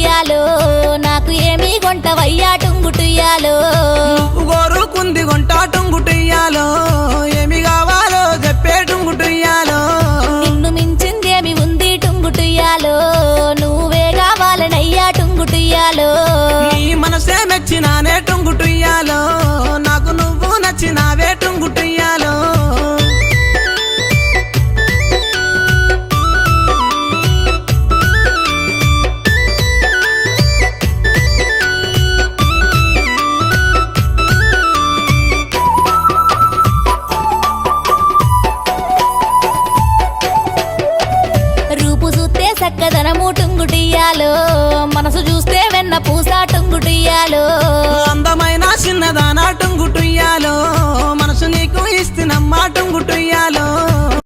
టుంగుటుయ్యాలో నాకు ఏమీ కొంటవయ్యా టుంగుటుయ్యాలో గోరుకుంది కొంటా టుంగుటుయ్యాలో ఏమి కావాలో చెప్పే టుంగుటుయ్యాలో నిన్ను మించిందేమి ఉంది టుంగుటుయ్యాలో నువ్వే కావాలనయ్యా టుంగుటుయ్యాలో నీ మనసే మెచ్చినానే టుంగుటుయ్యాలో నాకు నువ్వు నచ్చినావే టుంగుటుయ్యాలో రూపు చూస్తే చక్కదనము టుంగుటుయ్యాలో మనసు చూస్తే వెన్న పూస టుంగుటుయ్యాలో అందమైన చిన్నదానా టుంగుటుయ్యాలో మనసు నీకు ఇస్తున్నమ్మా టుంగుటుయ్యాలో